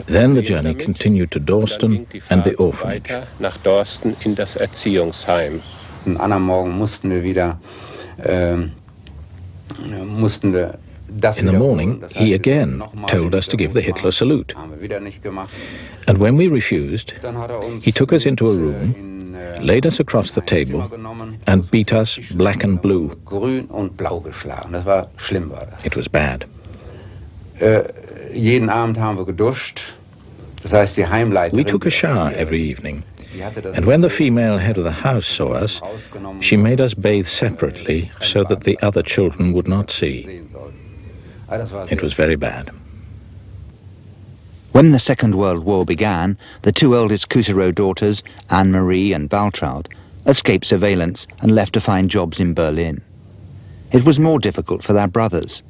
Then the journey continued to Dorsten and the orphanage. Am anderen Morgen mussten wir wieder In the morning, he again told us to give the Hitler salute. And when we refused, he took us into a room, laid us across the table, and beat us black and blue. It was bad. We took a shower every evening, and when the female head of the house saw us, she made us bathe separately so that the other children would not see. It was very bad. When the Second World War began, the two eldest Cousireau daughters, Anne-Marie and Valtraid, escaped surveillance and left to find jobs in Berlin. It was more difficult for their brothers.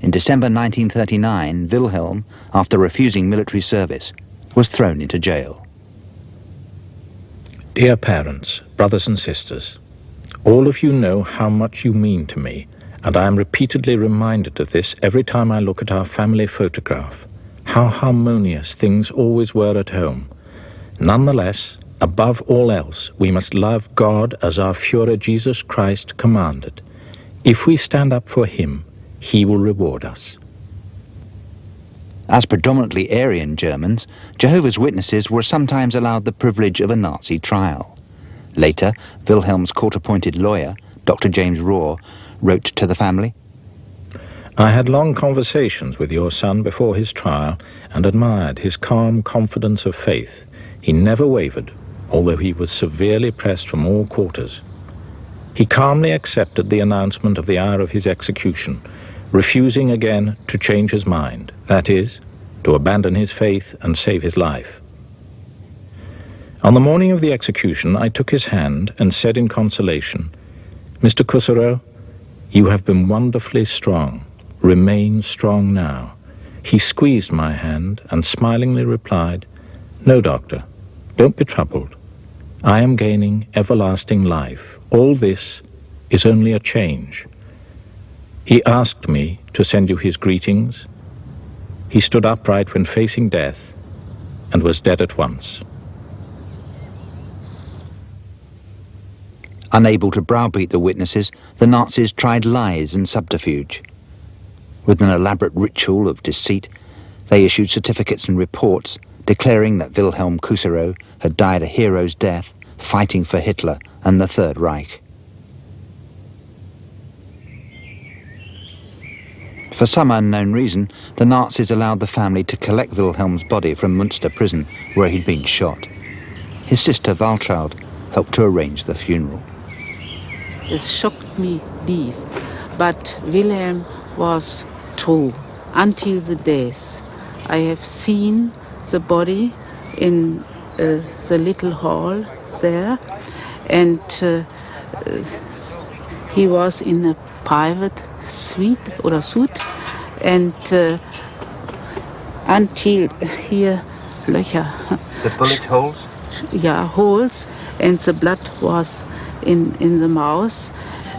In December 1939, Wilhelm, after refusing military service, was thrown into jail. Dear parents, brothers and sisters, all of you know how much you mean to me, and I am repeatedly reminded of this every time I look at our family photograph, how harmonious things always were at home. Nonetheless, above all else, we must love God as our Führer Jesus Christ commanded. If we stand up for him, he will reward us. As predominantly Aryan Germans, Jehovah's Witnesses were sometimes allowed the privilege of a Nazi trial. Later, Wilhelm's court-appointed lawyer, Dr. James Rohr, wrote to the family, I had long conversations with your son before his trial and admired his calm confidence of faith. He never wavered, although he was severely pressed from all quarters. He calmly accepted the announcement of the hour of his execution, refusing again to change his mind, that is, to abandon his faith and save his life. On the morning of the execution, I took his hand and said in consolation, Mr. Cousireau, you have been wonderfully strong. Remain strong now. He squeezed my hand and smilingly replied, No, doctor, don't be troubled. I am gaining everlasting life. All this is only a change. He asked me to send you his greetings. He stood upright when facing death and was dead at once. Unable to browbeat the witnesses, the Nazis tried lies and subterfuge. With an elaborate ritual of deceit, they issued certificates and reports declaring that Wilhelm Cousireau had died a hero's death fighting for Hitler and the Third Reich. For some unknown reason, the Nazis allowed the family to collect Wilhelm's body from Münster prison, where he'd been shot. His sister Valtraid helped to arrange the funeral. It shocked me deep, but Wilhelm was true until the death. I have seen the body in the little hall there, and he was in a private suite, and until here, Löcher. The bullet holes? Yeah, holes, and the blood was in the mouth.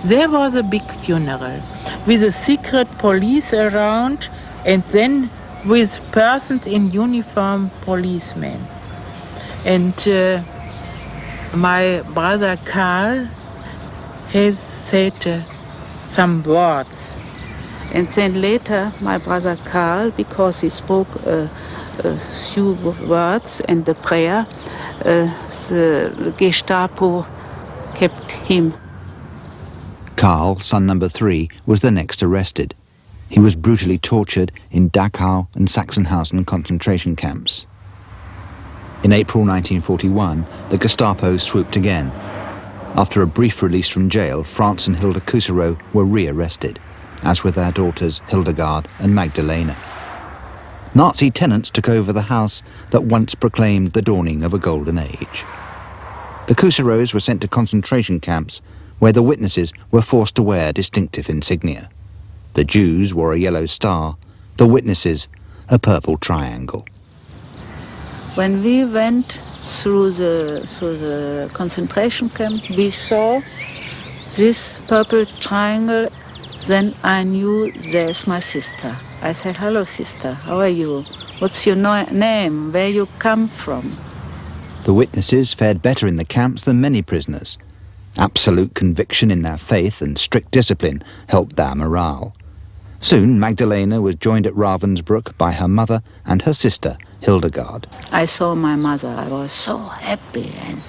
There was a big funeral with a secret police around, and then with persons in uniform, policemen. And my brother Karl has said some words. And then later, my brother Karl, because he spoke a few words and the prayer, the Gestapo kept him. Karl, son number 3, was the next arrested. He was brutally tortured in Dachau and Sachsenhausen concentration camps. In April 1941, the Gestapo swooped again. After a brief release from jail, Franz and Hilda Cousireau were re-arrested, as with their daughters Hildegard and Magdalena. Nazi tenants took over the house that once proclaimed the dawning of a golden age. The Cousireaus were sent to concentration camps where the witnesses were forced to wear distinctive insignia. The Jews wore a yellow star, the witnesses a purple triangle. When we went through the concentration camp, we saw this purple triangle. Then I knew there's my sister. I said, hello sister, how are you? What's your name? Where you come from? The witnesses fared better in the camps than many prisoners. Absolute conviction in their faith and strict discipline helped their morale. Soon Magdalena was joined at Ravensbrück by her mother and her sister, Hildegard. I saw my mother. I was so happy, and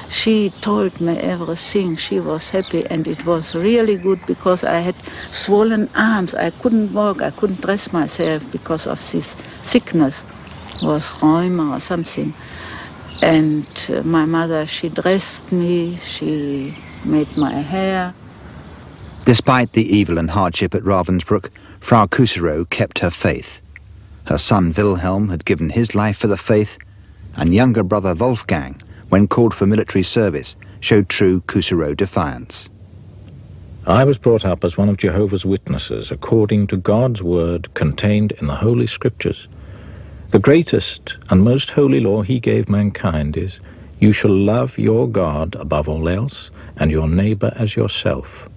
she told me everything. She was happy, and it was really good because I had swollen arms. I couldn't walk. I couldn't dress myself because of this sickness. It was rheuma or something. And my mother, she dressed me. She made my hair. Despite the evil and hardship at Ravensbrück, Frau Kuserow kept her faith. Her son Wilhelm had given his life for the faith, and younger brother Wolfgang, when called for military service, showed true Kuserow defiance. I was brought up as one of Jehovah's Witnesses according to God's word contained in the Holy Scriptures. The greatest and most holy law he gave mankind is, you shall love your God above all else and your neighbor as yourself.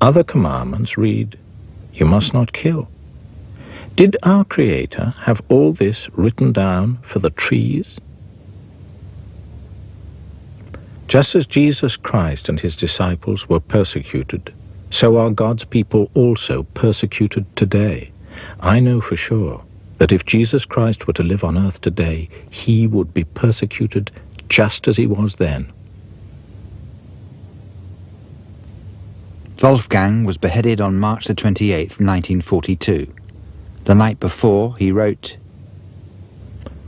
Other commandments read, you must not kill. Did our Creator have all this written down for the trees? Just as Jesus Christ and his disciples were persecuted, so are God's people also persecuted today. I know for sure that if Jesus Christ were to live on earth today, he would be persecuted just as he was then. Wolfgang was beheaded on March the 28th, 1942. The night before, he wrote,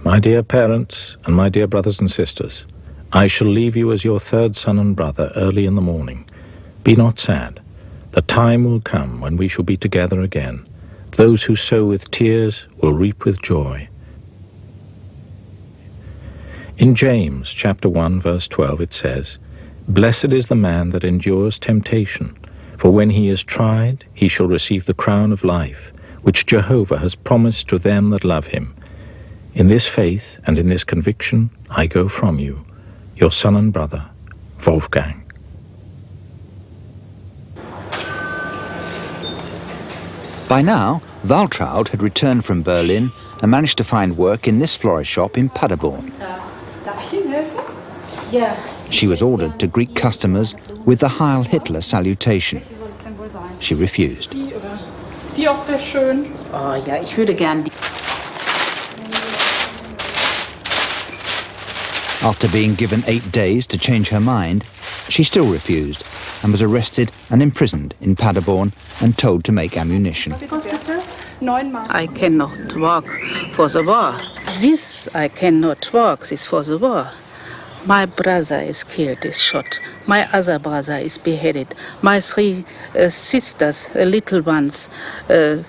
My dear parents and my dear brothers and sisters, I shall leave you as your third son and brother early in the morning. Be not sad. The time will come when we shall be together again. Those who sow with tears will reap with joy. In James chapter 1 verse 12 it says, Blessed is the man that endures temptation, for when he is tried, he shall receive the crown of life, which Jehovah has promised to them that love him. In this faith and in this conviction I go from you, your son and brother, Wolfgang. By now, Valtraid had returned from Berlin and managed to find work in this florist shop in Paderborn. She was ordered to greet customers with the Heil Hitler salutation. She refused. Ist die auch sehr schön? Oh ja, ich würde gern. After being given 8 days to change her mind, she still refused and was arrested and imprisoned in Paderborn and told to make ammunition. I cannot work for the war. This I cannot work, this for the war. My brother is killed, is shot. My other brother is beheaded. My 3 sisters, little ones, the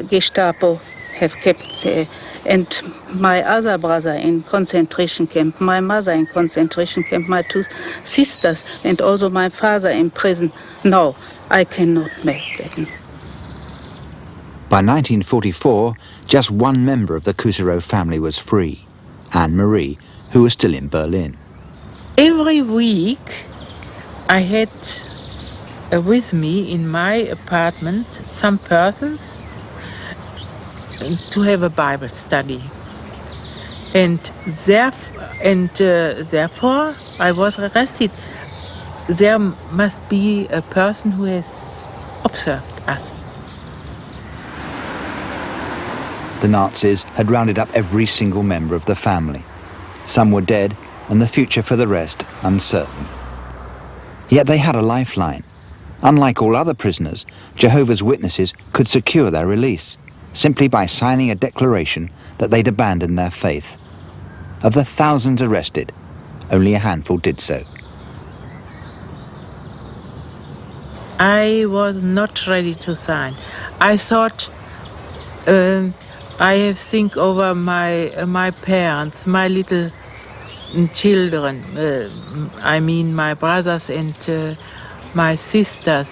Gestapo have kept there. And my other brother in concentration camp, my mother in concentration camp, my 2 sisters, and also my father in prison. No, I cannot make that. By 1944, just one member of the Kuserow family was free, Anne-Marie, who was still in Berlin. Every week I had with me in my apartment some persons to have a Bible study. And therefore I was arrested. There must be a person who has observed us. The Nazis had rounded up every single member of the family. Some were dead, and the future for the rest uncertain. Yet they had a lifeline. Unlike all other prisoners, Jehovah's Witnesses could secure their release simply by signing a declaration that they'd abandoned their faith. Of the thousands arrested, only a handful did so. I was not ready to sign. I thought I have think over my parents, my little children. I mean my brothers and my sisters.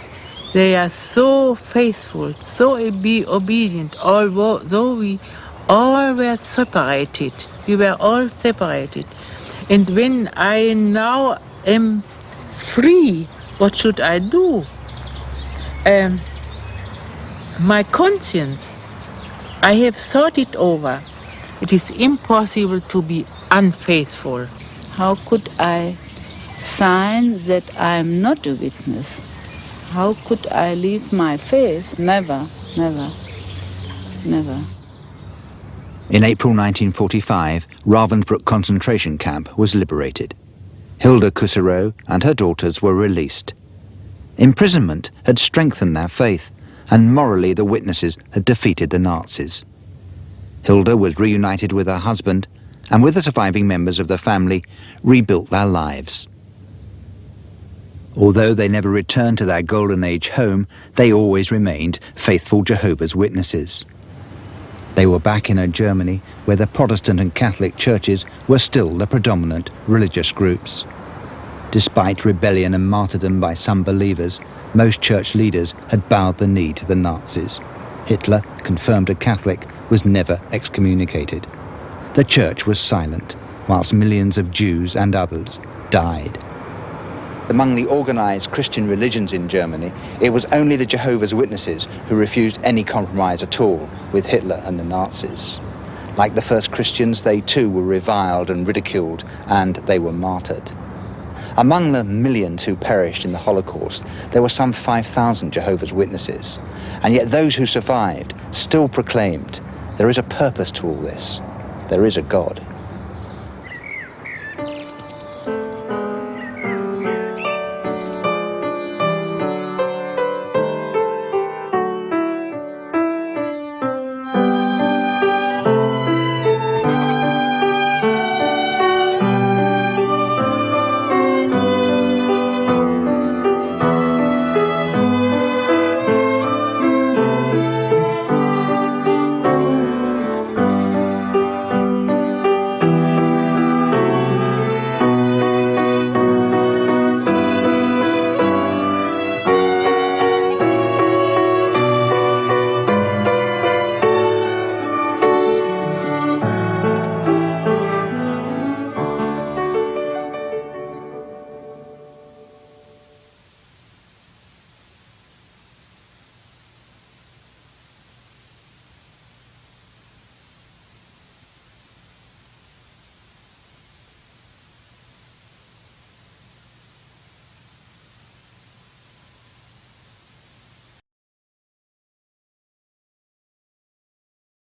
They are so faithful, so obedient. Although we all were separated, we were all separated. And when I now am free, what should I do? My conscience I have thought it over. It is impossible to be unfaithful. How could I sign that I am not a witness? How could I leave my faith? Never, never, never. In April 1945, Ravensbrück concentration camp was liberated. Hilda Kusserow and her daughters were released. Imprisonment had strengthened their faith, and morally the witnesses had defeated the Nazis. Hilda was reunited with her husband, and with the surviving members of the family, rebuilt their lives. Although they never returned to their Golden Age home, they always remained faithful Jehovah's Witnesses. They were back in a Germany where the Protestant and Catholic churches were still the predominant religious groups. Despite rebellion and martyrdom by some believers, most church leaders had bowed the knee to the Nazis. Hitler, confirmed a Catholic, was never excommunicated. The church was silent, whilst millions of Jews and others died. Among the organized Christian religions in Germany, it was only the Jehovah's Witnesses who refused any compromise at all with Hitler and the Nazis. Like the first Christians, they too were reviled and ridiculed, and they were martyred. Among the millions who perished in the Holocaust, there were some 5,000 Jehovah's Witnesses, and yet those who survived still proclaimed, "There is a purpose to all this. There is a God."